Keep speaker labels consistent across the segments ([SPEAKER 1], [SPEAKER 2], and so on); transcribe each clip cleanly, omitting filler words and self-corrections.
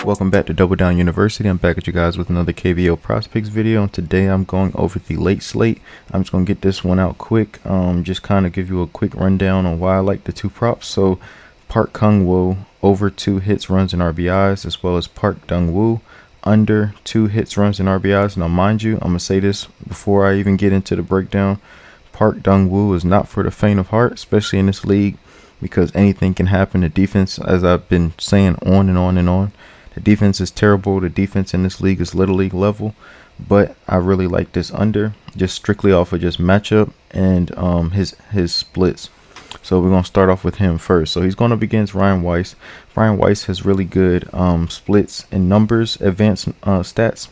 [SPEAKER 1] Welcome back to Double Down University. I'm back with you guys with another KBO PrizePicks video, and today I'm going over the late slate. I'm just going to get this one out quick, just kind of give you a quick rundown on why I like the two props. So Park Kung-woo over 2 hits, runs, and RBIs, as well as Park Dung-woo under 2 hits, runs, and RBIs. Now mind you, I'm going to say this before I even get into the breakdown. Park Dung-woo is not for the faint of heart, especially in this league, because anything can happen. The defense, as I've been saying on and on and on, the defense is terrible. The defense in this league is Little League level, but I really like this under, just strictly off of just matchup and his splits. So we're gonna start off with him first. So he's going up against Ryan Weiss. Ryan Weiss has really good splits and numbers, advanced stats,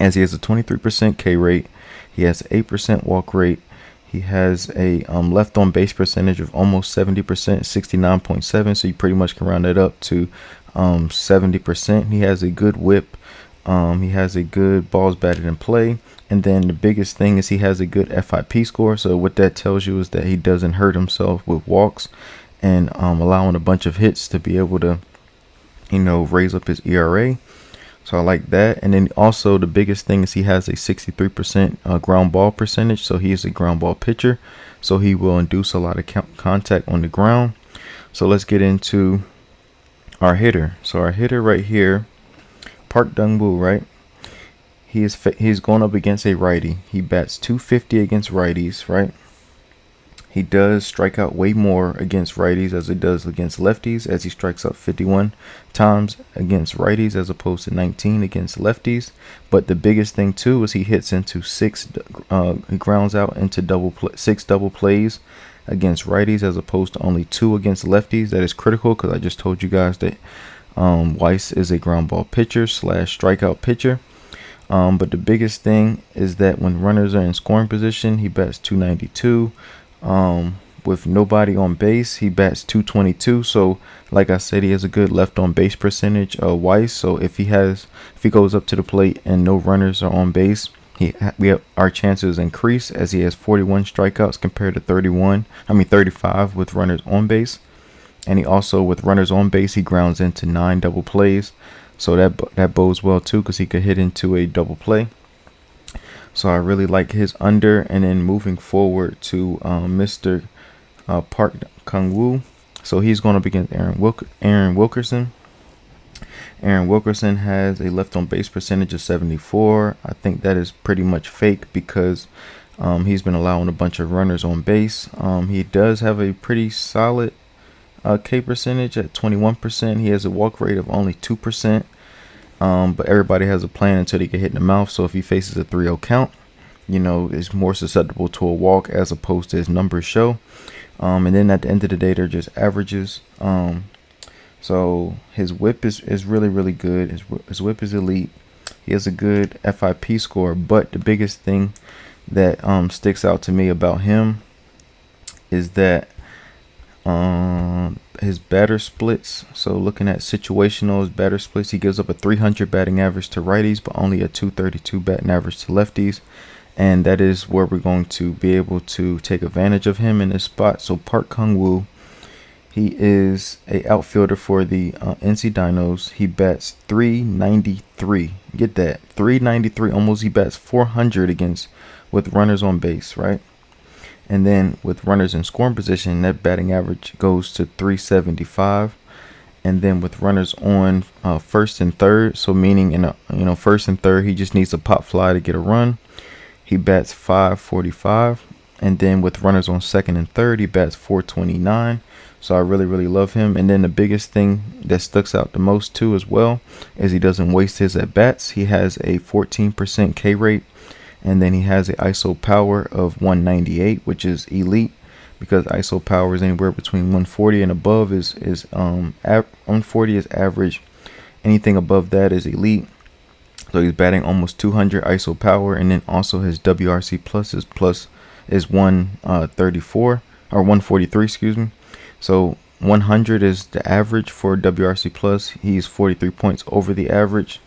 [SPEAKER 1] as he has a 23% K rate. He has 8% walk rate. He has a left on base percentage of almost 70%, 69.7. So you pretty much can round that up to 70%. He has a good whip. He has a good balls batted in play. And then the biggest thing is he has a good FIP score. So what that tells you is that he doesn't hurt himself with walks and allowing a bunch of hits to be able to, raise up his ERA. So I like that. And then also the biggest thing is he has a 63% ground ball percentage. So he is a ground ball pitcher. So he will induce a lot of contact on the ground. So let's get into our hitter. So our hitter right here, Park Dung-woo, right? He's going up against a righty. He bats .250 against righties, right? He does strike out way more against righties as it does against lefties, as he strikes out 51 times against righties as opposed to 19 against lefties. But the biggest thing too is he hits into he grounds out into 6 double plays against righties as opposed to only 2 against lefties. That is critical because I just told you guys that Weiss is a ground ball pitcher / strikeout pitcher. But the biggest thing is that when runners are in scoring position, he bats .292. With nobody on base, he bats .222. So like I said, he has a good left on base percentage, Weiss. So if he goes up to the plate and no runners are on base, our chances increase, as he has 41 strikeouts compared to 35 with runners on base. And he also, with runners on base, he grounds into 9 double plays. So that bodes well too, because he could hit into a double play. So I really like his under. And then moving forward to Mr. Park Kung-woo. So he's going up against Aaron Wilkerson. Aaron Wilkerson has a left on base percentage of 74. I think that is pretty much fake because he's been allowing a bunch of runners on base. He does have a pretty solid K percentage at 21%. He has a walk rate of only 2%. But everybody has a plan until they get hit in the mouth. So if he faces a 3-0 count, is more susceptible to a walk as opposed to his numbers show. And then at the end of the day, they're just averages. So his whip is really, really good. His whip is elite. He has a good FIP score. But the biggest thing that sticks out to me about him is that his batter splits. So looking at situational, his batter splits, he gives up a 300 batting average to righties, but only a 232 batting average to lefties. And that is where we're going to be able to take advantage of him in this spot. So Park Kung-woo, he is a outfielder for the NC Dinos. He bats .393. Get that, .393. Almost he bats .400 with runners on base, right? And then with runners in scoring position, that batting average goes to .375. And then with runners on first and third, so meaning in first and third, he just needs a pop fly to get a run. He bats .545. And then with runners on second and third, he bats .429. So I really, really love him. And then the biggest thing that sticks out the most too as well is he doesn't waste his at bats. He has a 14% K rate. And then he has an ISO power of 198, which is elite, because ISO power is anywhere between 140 and above is 140 is average. Anything above that is elite. So he's batting almost 200 ISO power, and then also his WRC plus is 134 or 143, excuse me. So 100 is the average for WRC plus. He's 43 points over the average.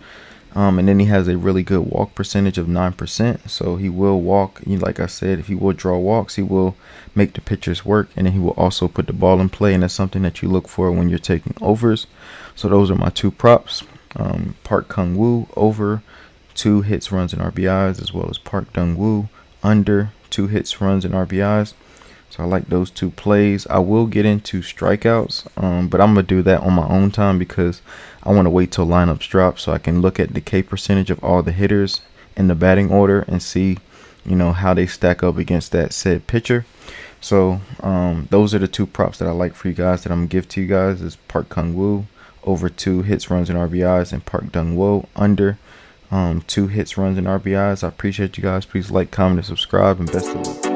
[SPEAKER 1] And then he has a really good walk percentage of 9%. So he will walk. Like I said, if he will draw walks, he will make the pitchers work. And then he will also put the ball in play. And that's something that you look for when you're taking overs. So those are my two props. Park Kung-woo over 2 hits, runs, and RBIs, as well as Park Dung-woo under 2 hits, runs, and RBIs. So I like those 2 plays. I will get into strikeouts, but I'm gonna do that on my own time because I want to wait till lineups drop so I can look at the K percentage of all the hitters in the batting order and see, how they stack up against that said pitcher. So those are the 2 props that I like for you guys that I'm gonna give to you guys is Park Kung-woo over 2 hits, runs, and RBIs, and Park Dung-woo under 2 hits, runs, and RBIs. I appreciate you guys. Please like, comment, and subscribe, and best of luck.